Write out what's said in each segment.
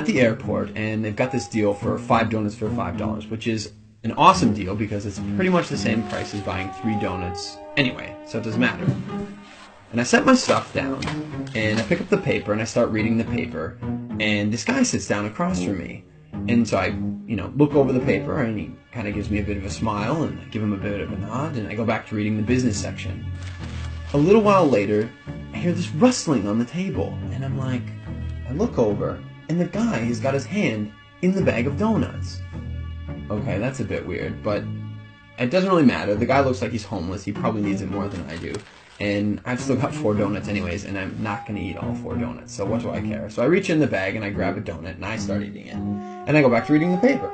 at the airport, and they've got this deal for 5 donuts for $5, which is an awesome deal because it's pretty much the same price as buying 3 donuts anyway, so it doesn't matter. And I set my stuff down, and I pick up the paper, and I start reading the paper, and this guy sits down across from me. And so I, look over the paper, and he kind of gives me a bit of a smile, and I give him a bit of a nod, and I go back to reading the business section. A little while later, I hear this rustling on the table, and I'm like, I look over, and the guy has got his hand in the bag of donuts. Okay, that's a bit weird, but it doesn't really matter. The guy looks like he's homeless. He probably needs it more than I do. And I've still got 4 donuts anyways, and I'm not going to eat all 4 donuts, so what do I care? So I reach in the bag, and I grab a donut, and I start eating it. And I go back to reading the paper.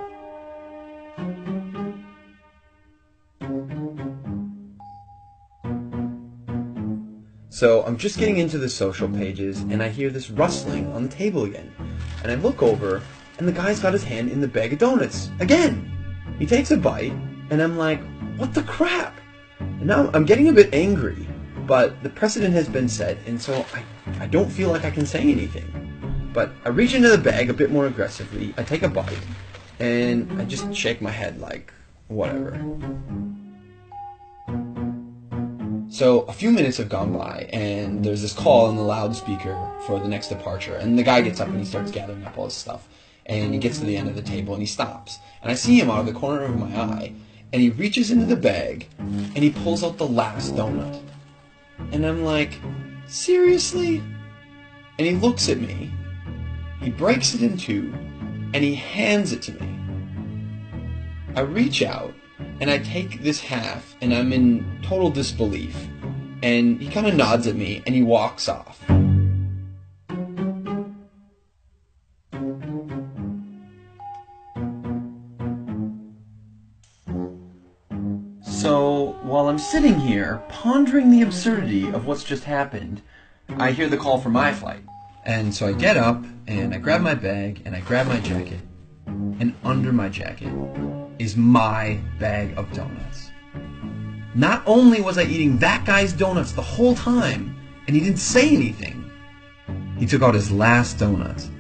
So I'm just getting into the social pages, and I hear this rustling on the table again. And I look over, and the guy's got his hand in the bag of donuts again. He takes a bite, and I'm like, what the crap? And now I'm getting a bit angry, but the precedent has been set, and so I don't feel like I can say anything. But I reach into the bag a bit more aggressively, I take a bite, and I just shake my head like, whatever. So a few minutes have gone by, and there's this call on the loudspeaker for the next departure, and the guy gets up and he starts gathering up all his stuff, and he gets to the end of the table and he stops, and I see him out of the corner of my eye, and he reaches into the bag and he pulls out the last donut, and I'm like, seriously? And he looks at me, he breaks it in 2, and he hands it to me. I reach out and I take this half, and I'm in total disbelief, and he kind of nods at me and he walks off. So while I'm sitting here pondering the absurdity of what's just happened, I hear the call for my flight. And so I get up and I grab my bag and I grab my jacket, and under my jacket is my bag of donuts. Not only was I eating that guy's donuts the whole time, and he didn't say anything, he took out his last donuts